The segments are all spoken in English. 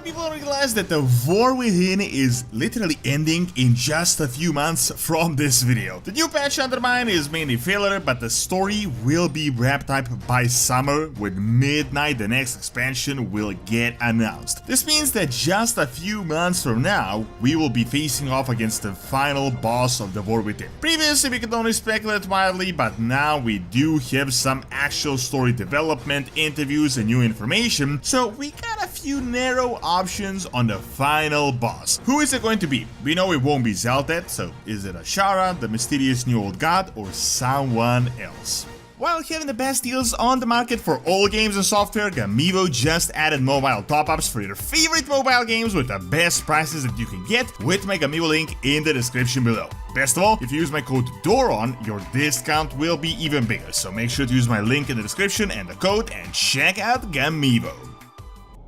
of people don't realize that the War Within is literally ending in just a few months from this video. The new patch Undermine is mainly filler, but the story will be wrapped up by summer. With Midnight, the next expansion will get announced. This means that just a few months from now, we will be facing off against the final boss of the War Within. Previously, we could only speculate wildly, but now we do have some actual story development, interviews, and new information, so we got a few narrow options on the final boss. Who is it going to be? We know it won't be Xal'Tath, so is it Azshara, the mysterious new old god, or someone else? While having the best deals on the market for all games and software, Gamivo just added mobile top-ups for your favorite mobile games with the best prices that you can get with my Gamivo link in the description below. Best of all, if you use my code DORON, your discount will be even bigger, so make sure to use my link in the description and the code and check out Gamivo.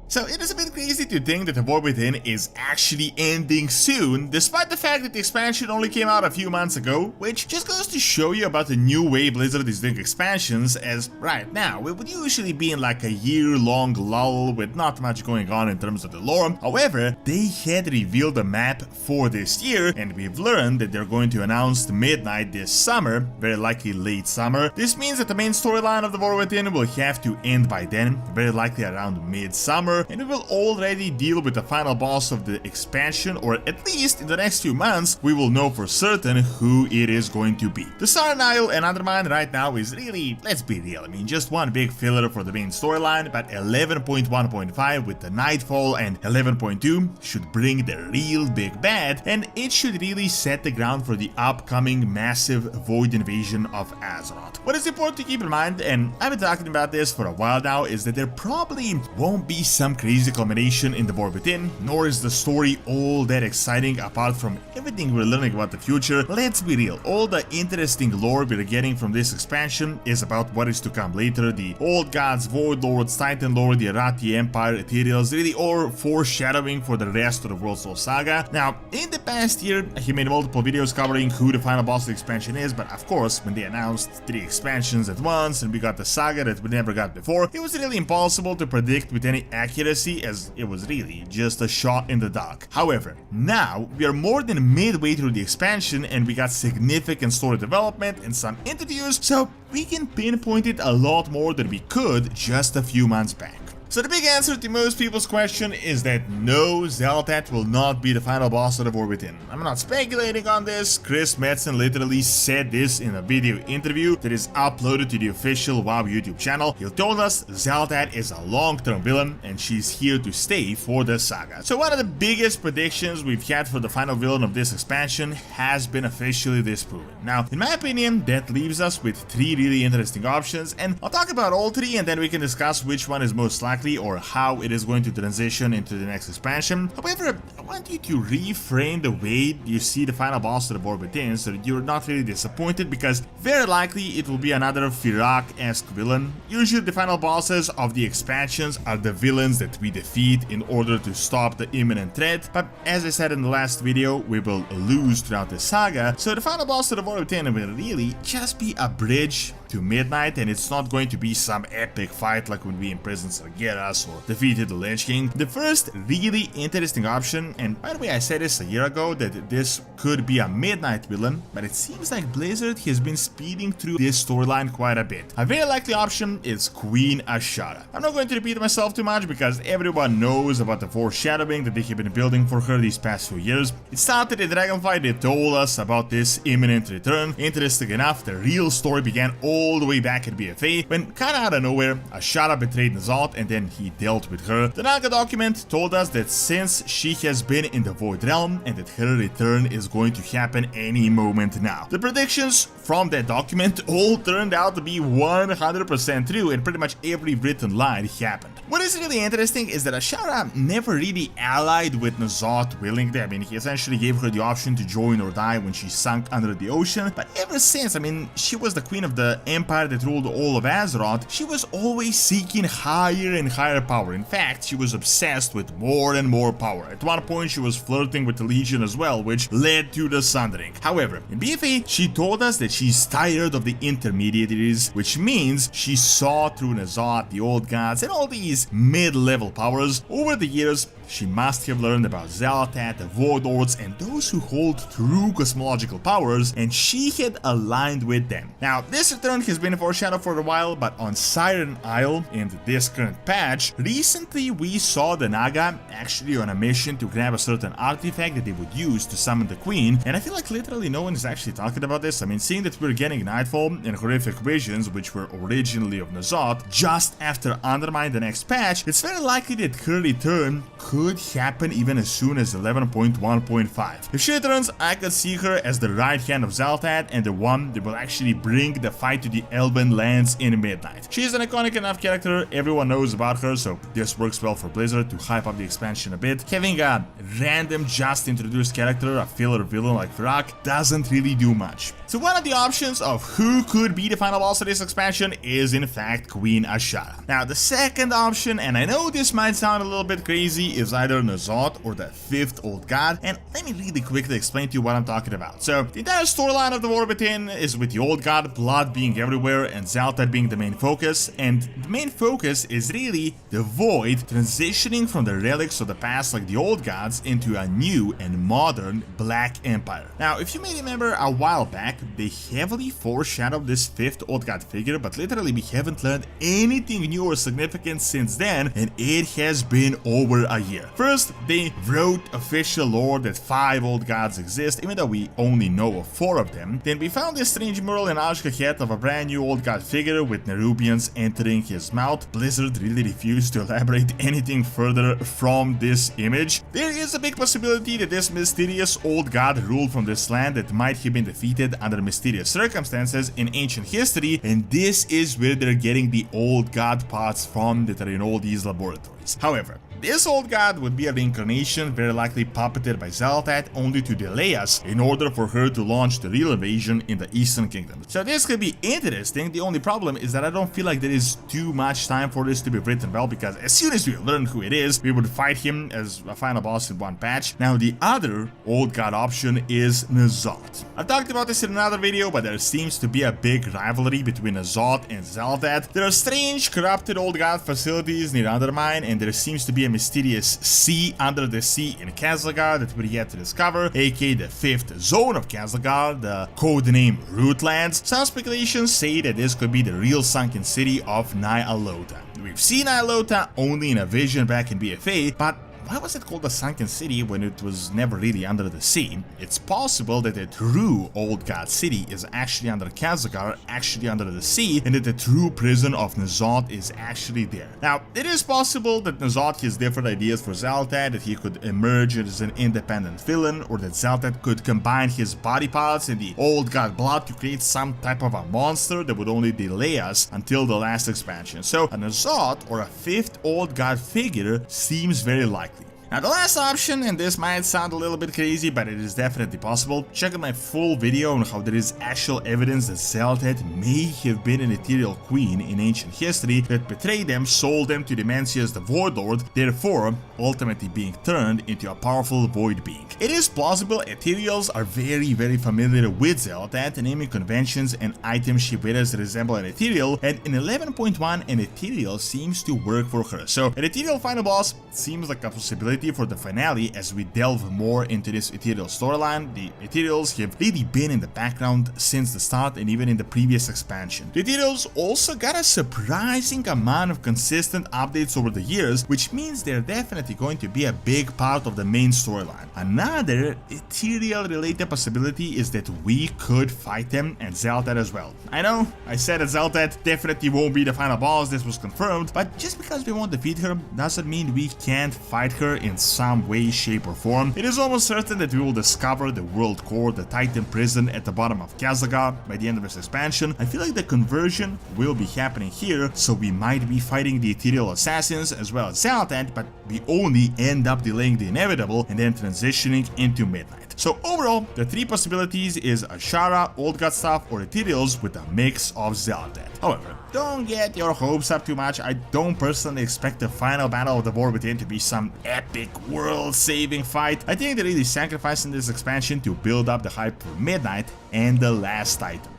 So it is a bit crazy to think that the War Within is actually ending soon, despite the fact that the expansion only came out a few months ago, which just goes to show you about the new way Blizzard is doing expansions, as right now it would usually be in like a year-long lull with not much going on in terms of the lore. However, they had revealed a map for this year, and we've learned that they're going to announce Midnight this summer, very likely late summer. This means that the main storyline of the War Within will have to end by then, very likely around mid-summer, and we will already deal with the final boss of the expansion, or at least in the next few months we will know for certain who it is going to be. The Star Nile and Undermine right now is really, let's be real, I mean just one big filler for the main storyline, but 11.1.5 with the Nightfall and 11.2 should bring the real big bad, and it should really set the ground for the upcoming massive Void invasion of Azeroth. What is important to keep in mind, and I've been talking about this for a while now, is that there probably won't be some crazy culmination in the War Within, nor is the story all that exciting apart from everything we're learning about the future. Let's be real, all the interesting lore we're getting from this expansion is about what is to come later, the Old Gods, Void Lords, Titan lore, the Arathi Empire, Ethereals, really all foreshadowing for the rest of the World Soul Saga. Now, in the past year, I made multiple videos covering who the final boss of the expansion is, but of course, when they announced 3 expansions at once and we got the saga that we never got before, it was really impossible to predict with any accuracy, as it was really just a shot in the dark. However, now we are more than midway through the expansion and we got significant story development and some interviews, so we can pinpoint it a lot more than we could just a few months back. So the big answer to most people's question is that no, Xal'Tath will not be the final boss of the War Within. I'm not speculating on this, Chris Metzen literally said this in a video interview that is uploaded to the official WoW YouTube channel. He told us Xal'Tath is a long-term villain and she's here to stay for the saga. So one of the biggest predictions we've had for the final villain of this expansion has been officially disproven. Now, in my opinion, that leaves us with 3 really interesting options, and I'll talk about all 3 and then we can discuss which one is most likely or how it is going to transition into the next expansion. However, I want you to reframe the way you see the final boss of the War Within so that you're not really disappointed, because very likely it will be another Firak-esque villain. Usually the final bosses of the expansions are the villains that we defeat in order to stop the imminent threat, but as I said in the last video, we will lose throughout the saga, so the final boss of the War Within will really just be a bridge to Midnight, and it's not going to be some epic fight like when we imprisoned Sargeras or defeated the Lich King. The first really interesting option, and by the way I said this a year ago that this could be a Midnight villain, but it seems like Blizzard has been speeding through this storyline quite a bit. A very likely option is Queen Azshara. I'm not going to repeat myself too much because everyone knows about the foreshadowing that they have been building for her these past few years. It started at Dragonflight, they told us about this imminent return. Interesting enough, the real story began all the way back at BFA, when kinda out of nowhere, Azshara betrayed N'Zoth and then he dealt with her. The Naga document told us that since she has been in the Void Realm and that her return is going to happen any moment now. The predictions from that document all turned out to be 100% true, and pretty much every written line happened. What is really interesting is that Azshara never really allied with N'Zoth willingly. I mean, he essentially gave her the option to join or die when she sunk under the ocean, but ever since, I mean, she was the queen of the empire that ruled all of Azeroth, she was always seeking higher and higher power. In fact, she was obsessed with more and more power. At one point, she was flirting with the Legion as well, which led to the Sundering. However, in BFA, she told us that she's tired of the intermediaries, which means she saw through N'Zoth, the Old Gods, and all these these mid-level powers. Over the years, she must have learned about Xal'atath, the Void Lords, and those who hold true cosmological powers, and she had aligned with them. Now, this return has been foreshadowed for a while, but on Siren Isle, in this current patch, recently we saw the Naga actually on a mission to grab a certain artifact that they would use to summon the Queen, and I feel like literally no one is actually talking about this. I mean, seeing that we're getting Nightfall and horrific visions, which were originally of N'Zoth, just after Undermine the next patch, it's very likely that her return could happen even as soon as 11.1.5. If she returns, I could see her as the right hand of Xal'atath and the one that will actually bring the fight to the Elven lands in Midnight. She is an iconic enough character, everyone knows about her, so this works well for Blizzard to hype up the expansion a bit. Having a random just introduced character, a filler villain like Vrak, doesn't really do much. So one of the options of who could be the final boss of this expansion is in fact Queen Azshara. Now the second option, and I know this might sound a little bit crazy, is either N'Zoth or the 5th Old God, and let me really quickly explain to you what I'm talking about. So the entire storyline of the War Within is with the Old God, blood being everywhere, and Xal'atath being the main focus, and the main focus is really the Void transitioning from the relics of the past like the Old Gods into a new and modern Black Empire. Now if you may remember a while back, they heavily foreshadowed this 5th Old God figure, but literally we haven't learned anything new or significant since then, and it has been over a year. First, they wrote official lore that 5 Old Gods exist, even though we only know of 4 of them. Then we found this strange mural in Azj-Kahet of a brand new Old God figure with Nerubians entering his mouth. Blizzard really refused to elaborate anything further from this image. There is a big possibility that this mysterious Old God ruled from this land that might have been defeated under mysterious circumstances in ancient history, and this is where they're getting the Old God parts from that are in all these laboratories. However, this Old God would be a reincarnation, very likely puppeted by Xal'atath, only to delay us in order for her to launch the real invasion in the Eastern Kingdom. So this could be interesting. The only problem is that I don't feel like there is too much time for this to be written well, because as soon as we learn who it is, we would fight him as a final boss in one patch. Now the other Old God option is N'Zoth. I've talked about this in another video, but there seems to be a big rivalry between N'Zoth and Xal'atath. There are strange corrupted Old God facilities near Undermine, and there seems to be a mysterious sea under the sea in Khazlagar that we're yet to discover, aka the 5th zone of Khazlagar, the codename Rootlands. Some speculations say that this could be the real sunken city of Ny'alotha. We've seen Ny'alotha only in a vision back in BFA, but why was it called a sunken city when it was never really under the sea? It's possible that the true Old God city is actually under Khazlagar, actually under the sea, and that the true prison of N'Zoth is actually there. Now, it is possible that N'Zoth has different ideas for Xal'atath, that he could emerge as an independent villain, or that Xal'atath could combine his body parts and the Old God blood to create some type of a monster that would only delay us until the last expansion. So, a N'Zoth or a 5th Old God figure seems very likely. Now the last option, and this might sound a little bit crazy, but it is definitely possible, check out my full video on how there is actual evidence that Xal'atath may have been an ethereal queen in ancient history that betrayed them, sold them to Dimensius the Void Lord, therefore ultimately being turned into a powerful void being. It is plausible ethereals are very familiar with Xal'atath, naming conventions and items she wears resemble an ethereal, and in 11.1 an ethereal seems to work for her. So an ethereal final boss seems like a possibility for the finale as we delve more into this ethereal storyline. The ethereals have really been in the background since the start and even in the previous expansion. The ethereals also got a surprising amount of consistent updates over the years, which means they're definitely going to be a big part of the main storyline. Another ethereal related possibility is that we could fight them and Xal'atath as well. I know I said that Xal'atath definitely won't be the final boss, this was confirmed, but just because we won't defeat her doesn't mean we can't fight her in some way, shape or form. It is almost certain that we will discover the World Core, the Titan prison at the bottom of Khazlagar by the end of this expansion. I feel like the conversion will be happening here, so we might be fighting the ethereal assassins as well as Xal'atath, but we only end up delaying the inevitable and then transitioning into Midnight. So overall, the 3 possibilities is Azshara, Old God stuff, or ethereals with a mix of Xal'atath. However, don't get your hopes up too much. I don't personally expect the final battle of the War Within to be some epic world-saving fight. I think they're really sacrificing this expansion to build up the hype for Midnight and the last Titan.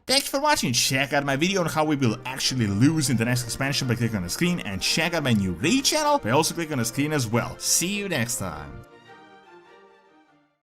Thank you for watching. Check out my video on how we will actually lose in the next expansion by clicking on the screen, and check out my new raid channel by also clicking on the screen as well. See you next time.